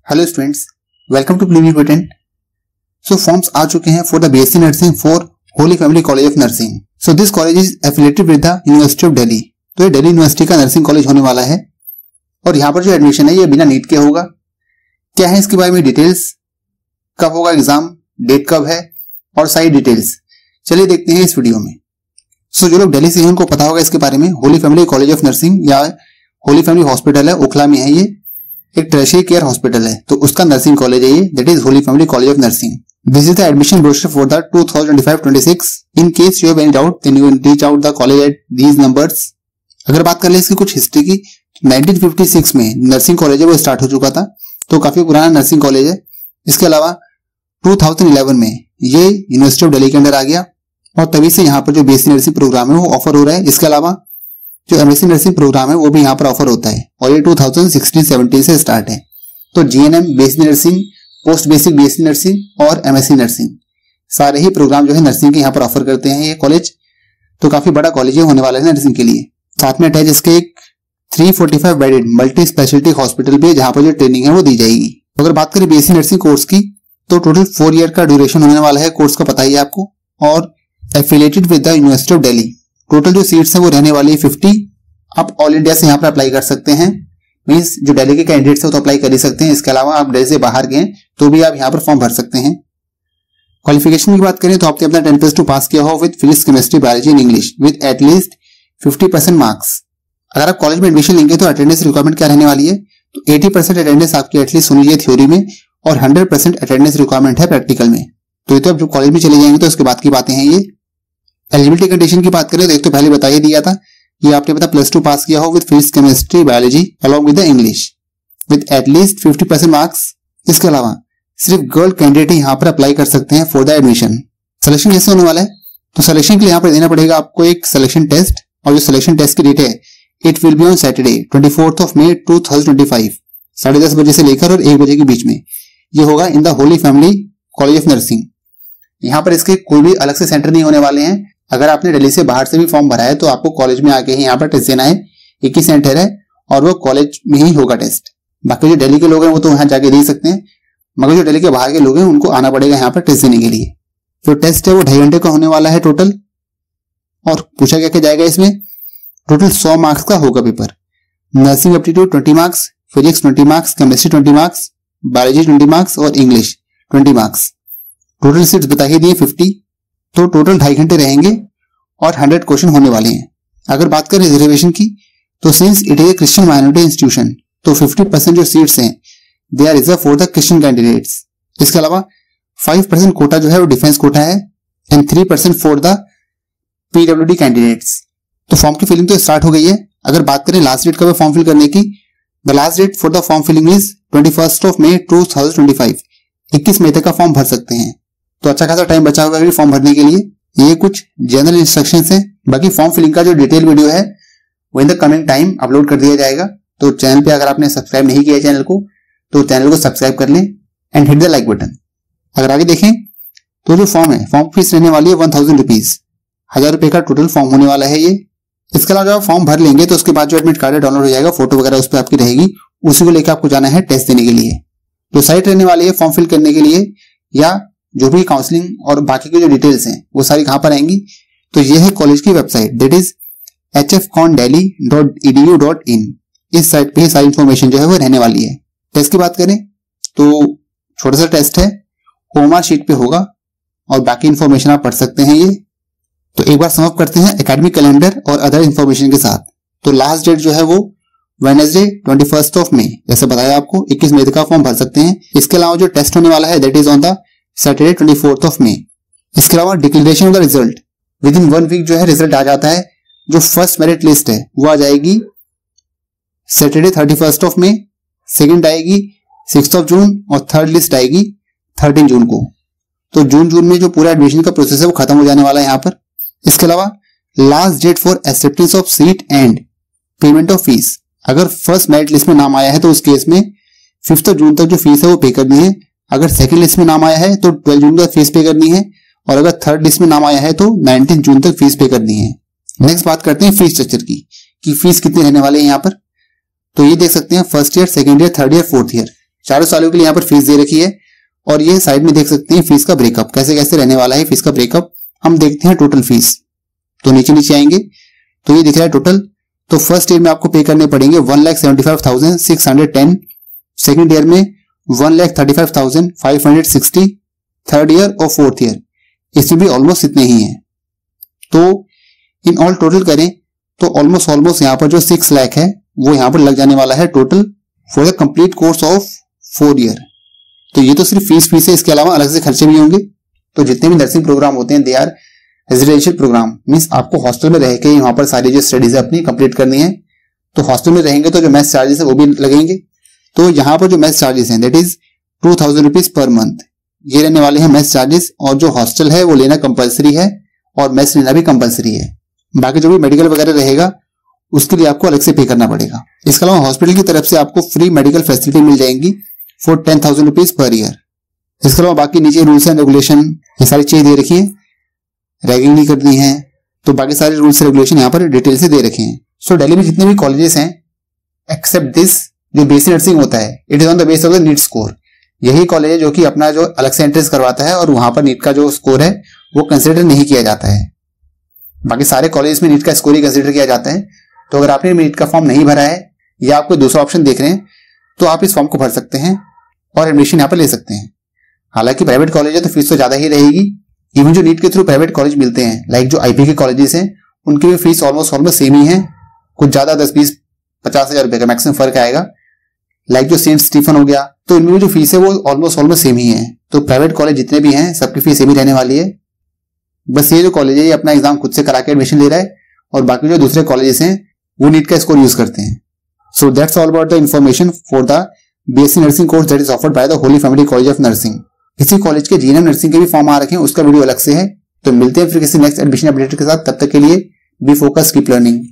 Hello students, welcome to प्लीवी पेटेंट। So forms आ चुके हैं for the BSc nursing for Holy family college of Nursing. So this college is affiliated with the university of Delhi. तो ये Delhi university का nursing college होने वाला है और यहाँ पर जो एडमिशन है ये बिना नीट के होगा। क्या है इसके बारे में डिटेल्स, कब होगा एग्जाम, डेट कब है और सारी डिटेल्स चलिए देखते हैं इस वीडियो में। सो जो लोग दिल्ली से हैं उनको पता होगा इसके बारे में। Holi family college of nursing या होली फैमिली हॉस्पिटल है, ओखला में है। ये एक टर्शियरी केयर हॉस्पिटल है तो उसका नर्सिंग कॉलेज है ये, that is holy family college of nursing. This is the admission brochure for the 2025-26। In case you have any doubt then you can reach out the college at these numbers. अगर बात कर ले इसकी कुछ history की, 1956 में nursing college है वो स्टार्ट हो चुका था, तो काफी पुराना नर्सिंग कॉलेज है। इसके अलावा 2011 में ये यूनिवर्सिटी ऑफ दिल्ली के अंदर आ गया और तभी से यहाँ पर जो बीएससी नर्सिंग प्रोग्राम है वो ऑफर हो रहा है। इसके अलावा जो एमएससी नर्सिंग प्रोग्राम है वो भी यहाँ पर ऑफर होता है और ये 2016-17 से स्टार्ट है। तो GNM, BSc nursing, post basic BSc nursing और एमएससी नर्सिंग सारे ही प्रोग्राम जो है नर्सिंग के यहाँ पर ऑफर करते हैं ये कॉलेज। तो काफी बड़ा कॉलेज होने वाला है नर्सिंग के लिए। साथ में अटैच इसके एक 345 बेडेड मल्टी स्पेशलिटी हॉस्पिटल भी है जहाँ पर जो ट्रेनिंग है वो दी जाएगी। अगर बात करें बीएससी नर्सिंग कोर्स की तो टोटल 4 ईयर का ड्यूरेशन होने वाला है कोर्स का, पता ही है आपको, और affiliated with the university of Delhi. Total जो सीट्स हैं वो रहने वाली है 50। आप ऑल इंडिया से यहाँ पर अप्लाई कर सकते हैं, मींस जो दिल्ली के कैंडिडेट्स हैं तो अप्लाई कर ही सकते हैं। इसके अलावा आप दिल्ली से बाहर गए तो भी आप यहाँ पर फॉर्म भर सकते हैं। क्वालिफिकेशन की बात करें तो आपने अपना 10+2 पास किया हो with physics, chemistry, biology and English with at least 50% marks. अगर आप कॉलेज में एडमिशन लेंगे तो अटेंडेंस रिक्वायरमेंट क्या रहने वाली है, तो 80% अटेंडेंस आपकी एटलीस्ट होनी चाहिए थ्योरी में और 100% अटेंडेंस रिक्वायरमेंट है प्रैक्टिकल में। तो ये तो आप जो कॉलेज में चले जाएंगे तो उसके बाद की बातें हैं ये। एलिजिबिलिटी कंडीशन की बात करें तो एक तो पहले बता ही दिया था, ये आपने पता +2 पास किया हो with physics, chemistry, biology along with the English with at least 50% marks. इसके अलावा सिर्फ गर्ल कैंडिडेट ही यहाँ पर अप्लाई कर सकते हैं फॉर द एडमिशन। सिलेक्शन कैसे होने वाला है, तो सिलेक्शन के लिए यहाँ पर देना पड़ेगा आपको एक सिलेक्शन टेस्ट और जो सिलेक्शन टेस्ट की डेट है it will be on Saturday 24 मई 2025 10:30 बजे से लेकर और 1 बजे के बीच में। ये होगा in the Holi family college of nursing. यहाँ पर इसके कोई भी अलग से सेंटर नहीं होने वाले हैं। अगर आपने दिल्ली से बाहर से भी फॉर्म भरा है तो आपको कॉलेज में आके ही यहाँ पर टेस्ट देना है। एक ही सेंटर है और वो कॉलेज में ही होगा टेस्ट। बाकी जो दिल्ली के लोग हैं वो तो यहाँ जाके दे सकते हैं, मगर जो दिल्ली के बाहर के लोग हैं उनको आना पड़ेगा यहाँ पर टेस्ट देने के लिए। जो टेस्ट है वो 2.5 घंटे का होने वाला है टोटल। और पूछा क्या जाएगा इसमें, टोटल 100 मार्क्स का होगा paper. Nursing aptitude 20 marks, physics 20 marks, chemistry 20 marks, biology 20 marks और इंग्लिश 20 मार्क्स। टोटल सीट्स बता ही दिए 50। तो टोटल 2.5 घंटे रहेंगे और 100 क्वेश्चन होने वाले हैं। अगर बात करें रिजर्वेशन की तो since it is a Christian minority institution तो 50% जो सीट्स हैं they are reserve for the Christian candidates. इसके अलावा 5% कोटा जो है वो डिफेंस कोटा है and 3% for the PWD candidates. तो फॉर्म की फिलिंग तो स्टार्ट हो गई है। अगर बात करें लास्ट डेट कब है फॉर्म फिल करने की, the last date for the form filling is 21 May 2025। 21 मई तक का फॉर्म भर सकते हैं। तो अच्छा खासा टाइम बचा होगा फॉर्म भरने के लिए। ये कुछ जनरल इंस्ट्रक्शंस हैं। बाकी फॉर्म फिलिंग का जो डिटेल वीडियो है वो in the coming time upload कर दिया जाएगा। तो चैनल पे अगर आपने सब्सक्राइब नहीं किया चैनल को तो चैनल को सब्सक्राइब कर लें and hit the like button. अगर आगे देखें तो जो फॉर्म है, फॉर्म फीस रहने वाली है 1000 रुपीज, 1000 रुपए का टोटल फॉर्म होने वाला है ये। इसके अलावा जब आप फॉर्म भर लेंगे तो उसके बाद जो एडमिट कार्ड डाउनलोड हो जाएगा, फोटो वगैरह उस पर आपकी रहेगी, उसी को लेकर आपको जाना है टेस्ट देने के लिए। तो साइट रहने वाली है फॉर्म फिल करने के लिए या जो भी काउंसलिंग और बाकी की जो डिटेल्स हैं वो सारी कहां पर आएंगी, तो ये है कॉलेज की वेबसाइट दैट इज hfcondelhi.edu.in। इस साइट पे सारी इंफॉर्मेशन जो है वो रहने वाली है। टेस्ट की बात करें तो छोटा सा टेस्ट है, ओएमआर शीट पे होगा और बाकी इंफॉर्मेशन आप पढ़ सकते हैं ये। तो एक बार समअप करते हैं एकेडमिक कैलेंडर और अदर इंफॉर्मेशन के साथ। तो लास्ट डेट जो है वो वेडनेसडे 21 मई, जैसे बताया आपको 21 मई तक का फॉर्म भर सकते हैं। इसके अलावा जो टेस्ट होने वाला है that is on the Saturday 24 May. इसके अलावा declaration of the result within 1 week जो है रिजल्ट आ जाता है। जो फर्स्ट मेरिट लिस्ट है वो आ जाएगी सैटरडे 31 मई, सेकंड आएगी 6 जून और थर्ड लिस्ट आएगी 13 जून को। तो जून में जो पूरा एडमिशन का प्रोसेस है वो खत्म हो जाने वाला है यहाँ पर। इसके अलावा last date for acceptance of seat and payment of fees, अगर फर्स्ट मेरिट लिस्ट में नाम आया है तो उस केस में 5 जून तक जो फीस है वो पे करनी है। अगर सेकंड लिस्ट में नाम आया है तो 12 जून तक फीस पे करनी है और अगर थर्ड लिस्ट में नाम आया है तो 19 जून तक फीस पे करनी है। नेक्स्ट बात करते हैं फीस स्ट्रक्चर की कि फीस कितने रहने वाले हैं यहाँ पर। तो ये देख सकते हैं first year, second year, third year, fourth year चारों सालों के लिए यहाँ पर फीस दे रखी है। और ये साइड में देख सकते हैं फीस का ब्रेकअप कैसे कैसे रहने वाला है। फीस का ब्रेकअप हम देखते हैं टोटल फीस। तो नीचे आएंगे तो ये दिख रहा है टोटल। तो फर्स्ट ईयर में आपको पे करने पड़ेंगे 1,75,610, सेकेंड ईयर में 1,35,560, थर्ड ईयर और फोर्थ ईयर इसमें भी ऑलमोस्ट इतने ही हैं। तो इन ऑल टोटल करें तो ऑलमोस्ट यहाँ पर जो 6 लाख है वो यहाँ पर लग जाने वाला है total for the complete course of 4 year. तो ये तो सिर्फ फीस है, इसके अलावा अलग से खर्चे भी होंगे। तो जितने भी नर्सिंग प्रोग्राम होते हैं they are residential program, means आपको हॉस्टल में रह के वहां पर सारी जो स्टडीज है अपनी कंप्लीट करनी है। तो हॉस्टल में रहेंगे तो जो मेस चार्जेस है वो भी लगेंगे। तो यहाँ पर जो मेस चार्जेस हैं that is 2,000 rupees per month, ये रहने वाले हैं मेस चार्जेस। और जो हॉस्टल है वो लेना कंपलसरी है और मेस लेना भी कंपलसरी है। बाकी जो भी मेडिकल वगैरह रहेगा उसके लिए आपको अलग से पे करना पड़ेगा। इसके अलावा हॉस्पिटल की तरफ से आपको फ्री मेडिकल फैसिलिटी मिल जाएंगी फॉर 10,000 रुपीज पर ईयर। इसके अलावा बाकी नीचे रूल्स एंड रेगुलेशन ये सारी चीजें दे रखी है, रैगिंग नहीं करनी है। तो बाकी सारे रूल्स रेगुलेशन यहाँ पर डिटेल से दे रखे हैं। सो दिल्ली में जितने भी कॉलेजेस हैं एक्सेप्ट दिस जो बीएससी नर्सिंग होता है it is on the base of the NEET score. यही कॉलेज है जो कि अपना जो अलग से एंट्रेंस करवाता है और वहां पर नीट का जो स्कोर है वो कंसिडर नहीं किया जाता है। बाकी सारे कॉलेज में नीट का स्कोर ही कंसिडर किया जाता है। तो अगर आपने नीट का फॉर्म नहीं भरा है या आप कोई दूसरा ऑप्शन देख रहे हैं तो आप इस फॉर्म को भर सकते हैं और एडमिशन यहाँ पर ले सकते हैं। हालांकि प्राइवेट कॉलेज है तो फीस तो ज्यादा ही रहेगी। इवन जो नीट के थ्रू प्राइवेट कॉलेज मिलते हैं लाइक जो आईपी के कॉलेजेस हैं उनकी भी फीस ऑलमोस्ट सेम ही है, कुछ ज्यादा 10-20-50 हजार रुपए का मैक्सिमम फर्क आएगा। लाइक जो सेंट स्टीफन हो गया तो इनमें भी जो फीस है वो ऑलमोस्ट सेम ही है। तो प्राइवेट कॉलेज जितने भी हैं सबकी फीस सेम ही रहने वाली है। बस ये जो कॉलेज है ये अपना एग्जाम खुद से करा के एडमिशन ले रहा है और बाकी जो दूसरे कॉलेजेस हैं वो नीट का स्कोर यूज करते हैं। So that's all about the information for the BSc nursing course that is offered by the Holi family college of nursing. इसी कॉलेज के जीएनएम नर्सिंग के भी फॉर्म आ रखे हैं, उसका वीडियो अलग से है। तो मिलते हैं फिर किसी नेक्स्ट एडमिशन अपडेट के साथ, तब तक के लिए बी फोकस कीप लर्निंग।